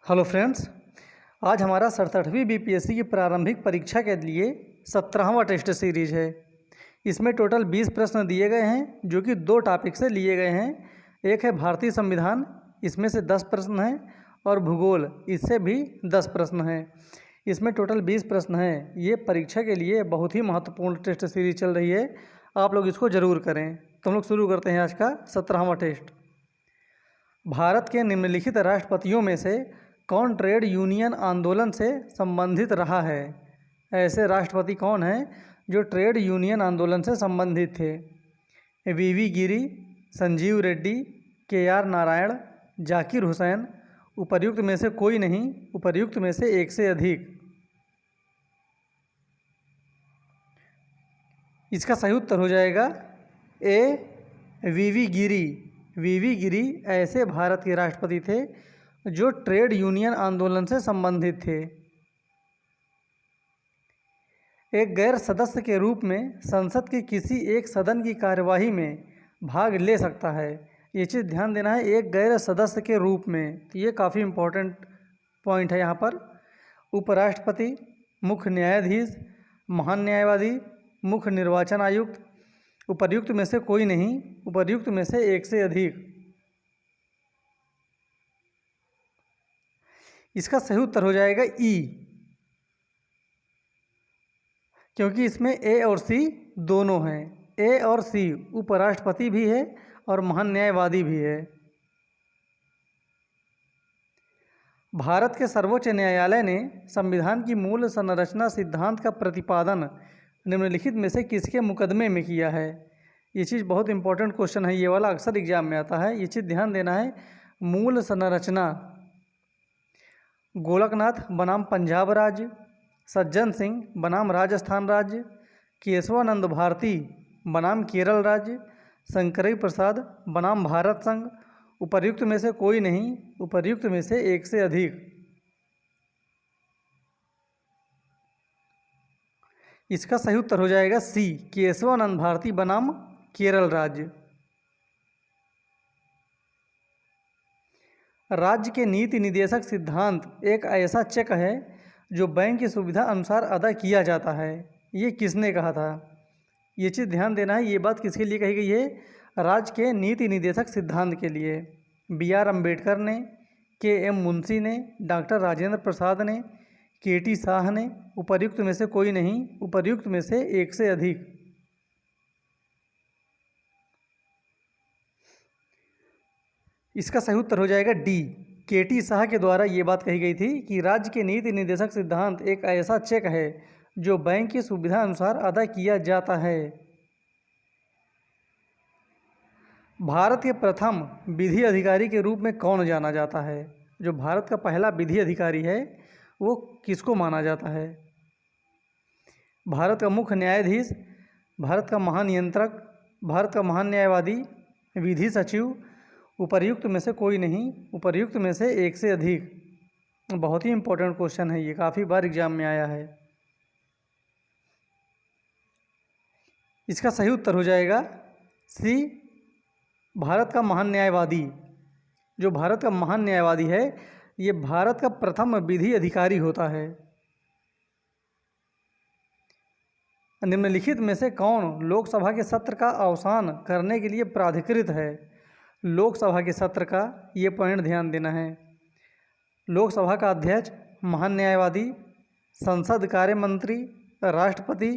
Hello friends, आज हमारा 67वीं BPSC की प्रारंभिक परीक्षा के लिए 17वां टेस्ट सीरीज है। इसमें टोटल 20 प्रश्न दिए गए हैं जो कि दो टॉपिक से लिए गए हैं। एक है भारतीय संविधान, इसमें से 10 प्रश्न हैं, और भूगोल, इससे भी 10 प्रश्न हैं। इसमें टोटल 20 प्रश्न हैं। ये परीक्षा के लिए बहुत ही महत्वपूर्ण टेस्ट सीरीज चल रही है। आप लोग इसको ज़रूर करें। तो हम लोग शुरू करते हैं आज का 17वां टेस्ट। भारत के निम्नलिखित राष्ट्रपतियों में से कौन ट्रेड यूनियन आंदोलन से संबंधित रहा है? ऐसे राष्ट्रपति कौन हैं जो ट्रेड यूनियन आंदोलन से संबंधित थे? वीवी गिरी, संजीव रेड्डी, केआर नारायण, जाकिर हुसैन। उपर्युक्त में से कोई नहीं, उपर्युक्त में से एक से अधिक। इसका सही उत्तर हो जाएगा ए, वीवी गिरी। वीवी गिरी ऐसे भारत के राष्ट्रपति थे जो ट्रेड यूनियन आंदोलन से संबंधित थे। एक गैर सदस्य के रूप में संसद के किसी एक सदन की कार्यवाही में भाग ले सकता है। ये चीज़ ध्यान देना है, एक गैर सदस्य के रूप में। तो ये काफ़ी इम्पोर्टेंट पॉइंट है यहाँ पर। उपराष्ट्रपति, मुख्य न्यायाधीश, महान न्यायवादी, मुख्य निर्वाचन आयुक्त। उपर्युक्त में से कोई नहीं, उपर्युक्त में से एक से अधिक। इसका सही उत्तर हो जाएगा ई, क्योंकि इसमें ए और सी दोनों हैं। ए और सी, उपराष्ट्रपति भी है और महान न्यायवादी भी है। भारत के सर्वोच्च न्यायालय ने संविधान की मूल संरचना सिद्धांत का प्रतिपादन निम्नलिखित में से किसके मुकदमे में किया है? ये चीज़ बहुत इंपॉर्टेंट क्वेश्चन है, ये वाला अक्सर एग्जाम में आता है। ये चीज़ ध्यान देना है। मूल संरचना, गोलकनाथ बनाम पंजाब राज्य, सज्जन सिंह बनाम राजस्थान राज्य, केशवानंद भारती बनाम केरल राज्य, शंकरई प्रसाद बनाम भारत संघ। उपर्युक्त में से कोई नहीं, उपर्युक्त में से एक से अधिक। इसका सही उत्तर हो जाएगा सी, केशवानंद भारती बनाम केरल राज्य। राज्य के नीति निदेशक सिद्धांत एक ऐसा चेक है जो बैंक की सुविधा अनुसार अदा किया जाता है। ये किसने कहा था? ये चीज़ ध्यान देना है। ये बात किसके लिए कही गई है? राज्य के नीति निदेशक सिद्धांत के लिए। बी.आर. अम्बेडकर ने, के.एम. मुंशी ने, डॉक्टर राजेंद्र प्रसाद ने, के.टी. शाह ने। उपर्युक्त में से कोई नहीं, उपर्युक्त में से एक से अधिक। इसका सही उत्तर हो जाएगा डी, के.टी. शाह के द्वारा ये बात कही गई थी कि राज्य के नीति निर्देशक सिद्धांत एक ऐसा चेक है जो बैंक की सुविधा अनुसार अदा किया जाता है। भारत के प्रथम विधि अधिकारी के रूप में कौन जाना जाता है? जो भारत का पहला विधि अधिकारी है वो किसको माना जाता है? भारत का मुख्य न्यायाधीश, भारत का महानियंत्रक, भारत का महान न्यायवादी, विधि सचिव। उपर्युक्त में से कोई नहीं, उपर्युक्त में से एक से अधिक। बहुत ही इंपॉर्टेंट क्वेश्चन है, ये काफ़ी बार एग्जाम में आया है। इसका सही उत्तर हो जाएगा सी, भारत का महान न्यायवादी। जो भारत का महान न्यायवादी है ये भारत का प्रथम विधि अधिकारी होता है। निम्नलिखित में से कौन लोकसभा के सत्र का अवसान करने के लिए प्राधिकृत है? लोकसभा के सत्र का ये पॉइंट ध्यान देना है। लोकसभा का अध्यक्ष, महान न्यायवादी, संसद कार्य मंत्री, राष्ट्रपति।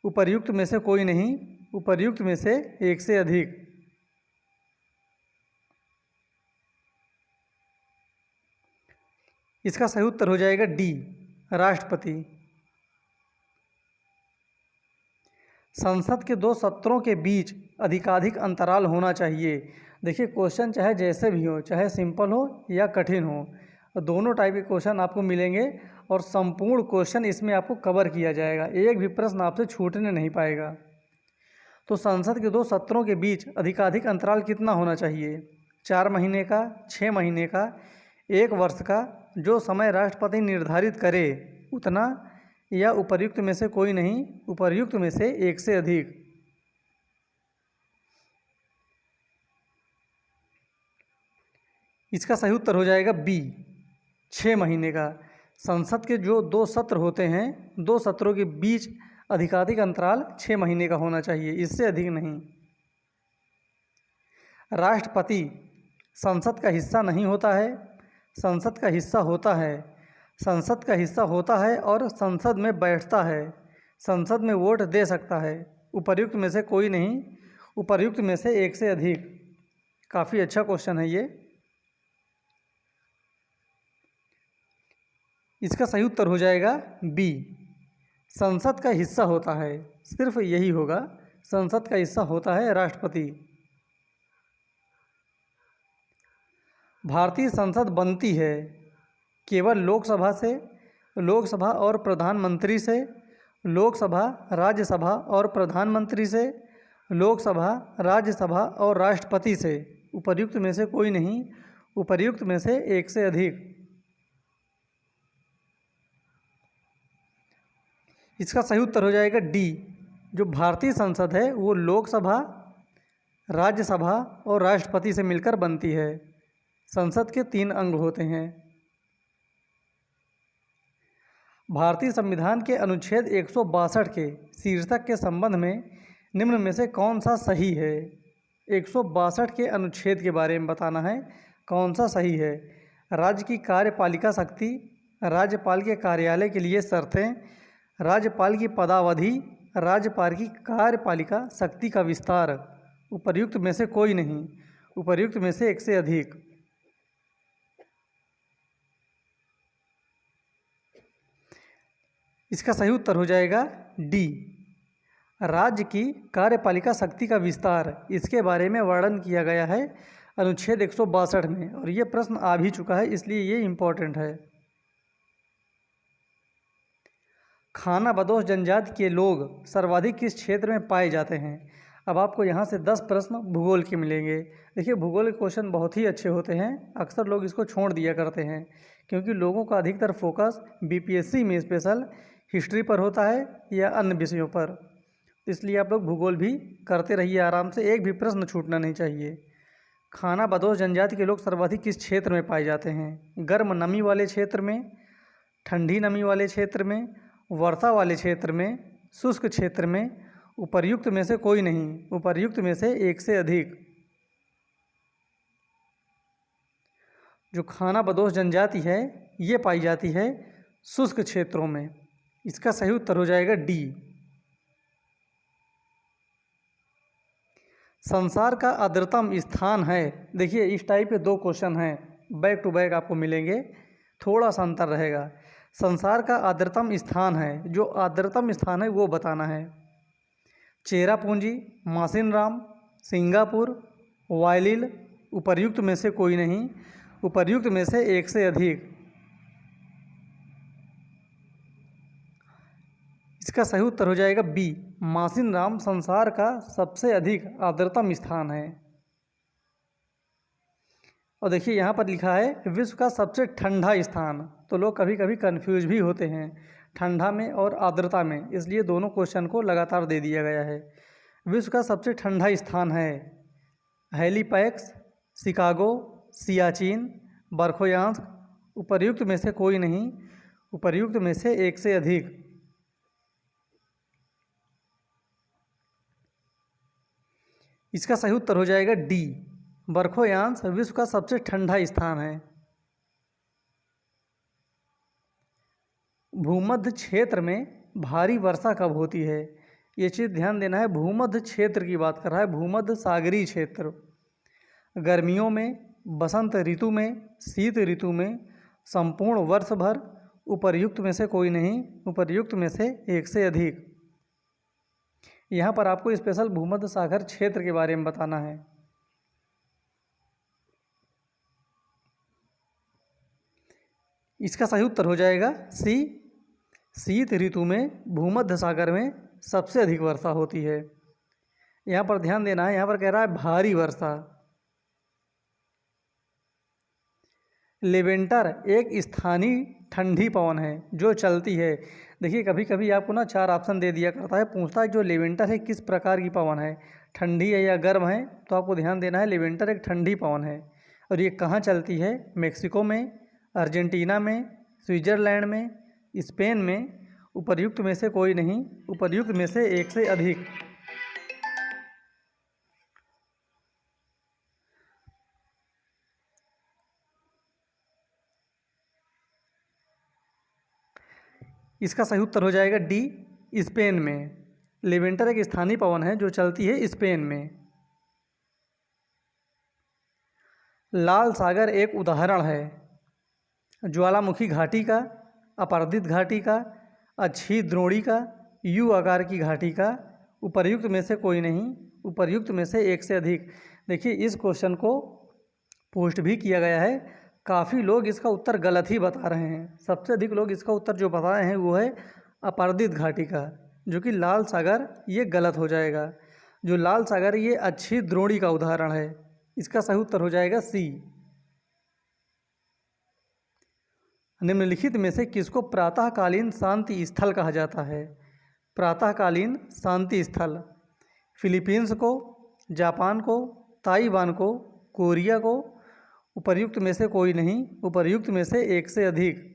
उपर्युक्त में से कोई नहीं, उपर्युक्त में से एक से अधिक। इसका सही उत्तर हो जाएगा डी, राष्ट्रपति। संसद के दो सत्रों के बीच अधिकाधिक अंतराल होना चाहिए। देखिए, क्वेश्चन चाहे जैसे भी हो, चाहे सिंपल हो या कठिन हो, दोनों टाइप के क्वेश्चन आपको मिलेंगे और संपूर्ण क्वेश्चन इसमें आपको कवर किया जाएगा। एक भी प्रश्न आपसे छूटने नहीं पाएगा। तो संसद के दो सत्रों के बीच अधिकाधिक अंतराल कितना होना चाहिए? 4 महीने का, 6 महीने का, 1 वर्ष का, जो समय राष्ट्रपति निर्धारित करे उतना, या उपर्युक्त में से कोई नहीं, उपर्युक्त में से एक से अधिक। इसका सही उत्तर हो जाएगा बी, 6 महीने का। संसद के जो 2 सत्र होते हैं, 2 सत्रों के बीच अधिकाधिक अंतराल 6 महीने का होना चाहिए, इससे अधिक नहीं। राष्ट्रपति संसद का हिस्सा नहीं होता है, संसद का हिस्सा होता है, संसद का हिस्सा होता है और संसद में बैठता है, संसद में वोट दे सकता है। उपर्युक्त में से कोई नहीं, उपर्युक्त में से एक से अधिक। काफ़ी अच्छा क्वेश्चन है ये। इसका सही उत्तर हो जाएगा बी, संसद का हिस्सा होता है। सिर्फ यही होगा, संसद का हिस्सा होता है राष्ट्रपति। भारतीय संसद बनती है केवल लोकसभा से, लोकसभा और प्रधानमंत्री से, लोकसभा, राज्यसभा और प्रधानमंत्री से, लोकसभा, राज्यसभा और राष्ट्रपति से। उपर्युक्त में से कोई नहीं, उपर्युक्त में से एक से अधिक। इसका सही उत्तर हो जाएगा डी, जो भारतीय संसद है वो लोकसभा, राज्यसभा और राष्ट्रपति से मिलकर बनती है। संसद के 3 अंग होते हैं। भारतीय संविधान के अनुच्छेद 162 के शीर्षक के संबंध में निम्न में से कौन सा सही है? 162 के अनुच्छेद के बारे में बताना है, कौन सा सही है। राज्य की कार्यपालिका शक्ति, राज्यपाल के कार्यालय के लिए शर्तें, राज्यपाल की पदावधि, राज्यपाल की कार्यपालिका शक्ति का विस्तार। उपर्युक्त में से कोई नहीं, उपर्युक्त में से एक से अधिक। इसका सही उत्तर हो जाएगा डी, राज्य की कार्यपालिका शक्ति का विस्तार। इसके बारे में वर्णन किया गया है अनुच्छेद 162 में, और ये प्रश्न आ भी चुका है, इसलिए ये इम्पोर्टेंट है। खाना बदोश जनजाति के लोग सर्वाधिक किस क्षेत्र में पाए जाते हैं? अब आपको यहाँ से 10 प्रश्न भूगोल के मिलेंगे। देखिए, भूगोल के क्वेश्चन बहुत ही अच्छे होते हैं, अक्सर लोग इसको छोड़ दिया करते हैं क्योंकि लोगों का अधिकतर फोकस बीपीएससी में स्पेशल हिस्ट्री पर होता है या अन्य विषयों पर। इसलिए आप लोग भूगोल भी करते रहिए आराम से, एक भी प्रश्न छूटना नहीं चाहिए। खाना बदोश जनजाति के लोग सर्वाधिक किस क्षेत्र में पाए जाते हैं? गर्म नमी वाले क्षेत्र में, ठंडी नमी वाले क्षेत्र में, वर्षा वाले क्षेत्र में, शुष्क क्षेत्र में। उपर्युक्त में से कोई नहीं, उपर्युक्त में से एक से अधिक। जो खाना बदोश जनजाति है ये पाई जाती है शुष्क क्षेत्रों में। इसका सही उत्तर हो जाएगा डी। संसार का आर्द्रतम स्थान है। देखिए, इस टाइप के 2 क्वेश्चन हैं, बैक टू बैक आपको मिलेंगे, थोड़ा सा अंतर रहेगा। संसार का आर्द्रतम स्थान है, जो आर्द्रतम स्थान है वो बताना है। चेरापूंजी, मासिनराम, सिंगापुर, वायलिल। उपर्युक्त में से कोई नहीं, उपर्युक्त में से एक से अधिक। इसका सही उत्तर हो जाएगा बी, मासिनराम संसार का सबसे अधिक आर्द्रतम स्थान है। और देखिए यहाँ पर लिखा है विश्व का सबसे ठंडा स्थान, तो लोग कभी कभी कंफ्यूज भी होते हैं ठंडा में और आर्द्रता में, इसलिए दोनों क्वेश्चन को लगातार दे दिया गया है। विश्व का सबसे ठंडा स्थान है हैलीपैक्स, शिकागो, सियाचिन, बर्खोयांस्क। उपर्युक्त में से कोई नहीं, उपर्युक्त में से एक से अधिक। इसका सही उत्तर हो जाएगा डी, बर्खोयांश विश्व का सबसे ठंडा स्थान है। भूमध्य क्षेत्र में भारी वर्षा कब होती है? ये चीज़ ध्यान देना है, भूमध्य क्षेत्र की बात कर रहा है, भूमध्य सागरीय क्षेत्र। गर्मियों में, बसंत ऋतु में, शीत ऋतु में, संपूर्ण वर्ष भर। उपर्युक्त में से कोई नहीं, उपर्युक्त में से एक से अधिक। यहाँ पर आपको स्पेशल भूमध्य सागर क्षेत्र के बारे में बताना है। इसका सही उत्तर हो जाएगा सी, शीत ऋतु में भूमध्य सागर में सबसे अधिक वर्षा होती है। यहाँ पर ध्यान देना है, यहाँ पर कह रहा है भारी वर्षा। लेवेंटर एक स्थानीय ठंडी पवन है जो चलती है। देखिए, कभी कभी आपको ना 4 ऑप्शन दे दिया करता है, पूछता है जो लेवेंटर है किस प्रकार की पवन है, ठंडी है या गर्म है। तो आपको ध्यान देना है लेवेंटर एक ठंडी पवन है। और ये कहाँ चलती है? मेक्सिको में, अर्जेंटीना में, स्विट्ज़रलैंड में, स्पेन में, उपर्युक्त में से कोई नहीं, उपर्युक्त में से एक से अधिक। इसका सही उत्तर हो जाएगा डी, स्पेन में। लेवेंटर एक स्थानीय पवन है जो चलती है स्पेन में। लाल सागर एक उदाहरण है ज्वालामुखी घाटी का, अपरदित घाटी का, अच्छी द्रोणी का, यू आकार की घाटी का, उपर्युक्त में से कोई नहीं, उपर्युक्त में से एक से अधिक। देखिए इस क्वेश्चन को पोस्ट भी किया गया है, काफ़ी लोग इसका उत्तर गलत ही बता रहे हैं। सबसे अधिक लोग इसका उत्तर जो बता रहे हैं वो है अपरदित घाटी का, जो कि लाल सागर ये गलत हो जाएगा। जो लाल सागर ये अच्छी द्रोणी का उदाहरण है। इसका सही उत्तर हो जाएगा सी। निम्नलिखित में से किसको प्रातःकालीन शांति स्थल कहा जाता है? प्रातःकालीन शांति स्थल फिलीपींस को, जापान को, ताइवान को, कोरिया को, उपर्युक्त में से कोई नहीं, उपर्युक्त में से एक से अधिक।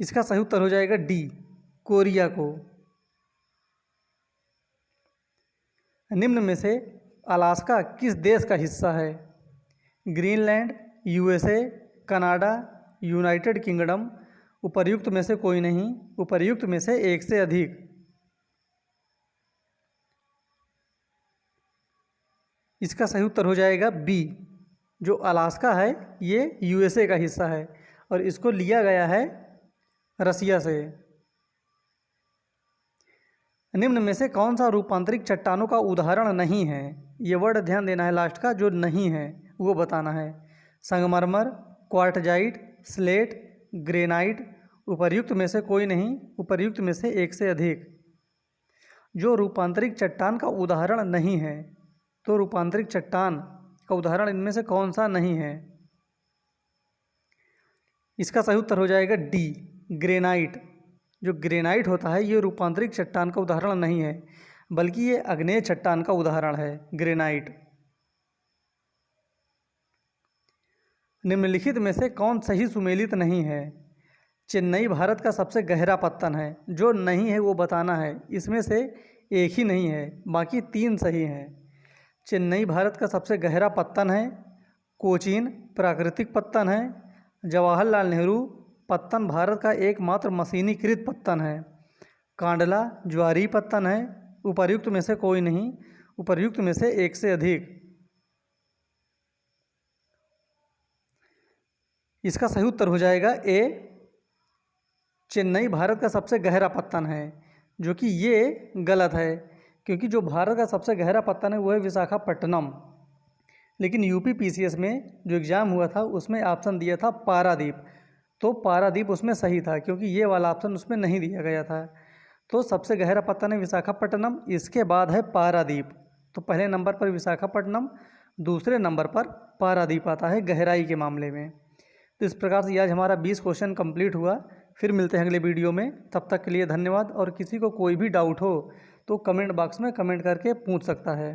इसका सही उत्तर हो जाएगा डी, कोरिया को। निम्न में से अलास्का किस देश का हिस्सा है? Greenland, USA, Canada, United kingdom, उपर्युक्त में से कोई नहीं, उपर्युक्त में से एक से अधिक। इसका सही उत्तर हो जाएगा बी, जो अलास्का है ये यूएसए का हिस्सा है और इसको लिया गया है रसिया से। निम्न में से कौन सा रूपांतरित चट्टानों का उदाहरण नहीं है? ये वर्ड ध्यान देना है लास्ट का, जो नहीं है वो बताना है। संगमरमर, क्वार्टजाइट, स्लेट, ग्रेनाइट, उपर्युक्त में से कोई नहीं, उपर्युक्त में से एक से अधिक। जो रूपांतरित चट्टान का उदाहरण नहीं है, तो रूपांतरित चट्टान का उदाहरण इनमें से कौन सा नहीं है? इसका सही उत्तर हो जाएगा डी, ग्रेनाइट। जो ग्रेनाइट होता है ये रूपांतरित चट्टान का उदाहरण नहीं है, बल्कि ये आग्नेय चट्टान का उदाहरण है, ग्रेनाइट। निम्नलिखित में से कौन सही सुमेलित नहीं है? चेन्नई भारत का सबसे गहरा पत्तन है। जो नहीं है वो बताना है। इसमें से एक ही नहीं है, बाकी तीन सही हैं। चेन्नई भारत का सबसे गहरा पत्तन है। कोचीन प्राकृतिक पत्तन है। जवाहरलाल नेहरू पत्तन भारत का एकमात्र मशीनीकृत पत्तन है। कांडला ज्वारीय पत्तन है। उपर्युक्त में से कोई नहीं, उपर्युक्त में से एक से अधिक। इसका सही उत्तर हो जाएगा ए, चेन्नई भारत का सबसे गहरा पत्तन है, जो कि ये गलत है, क्योंकि जो भारत का सबसे गहरा पत्तन है वो है विशाखापट्टनम। लेकिन यूपी पीसीएस में जो एग्ज़ाम हुआ था उसमें ऑप्शन दिया था पारादीप, तो पारादीप उसमें सही था, क्योंकि ये वाला ऑप्शन उसमें नहीं दिया गया था। तो सबसे गहरा पत्तन है विशाखापट्टनम, इसके बाद है पारादीप। तो पहले नंबर पर विशाखापट्टनम, दूसरे नंबर पर पारादीप आता है गहराई के मामले में। तो इस प्रकार से आज हमारा 20 क्वेश्चन कंप्लीट हुआ। फिर मिलते हैं अगले वीडियो में, तब तक के लिए धन्यवाद। और किसी को कोई भी डाउट हो तो कमेंट बॉक्स में कमेंट करके पूछ सकता है।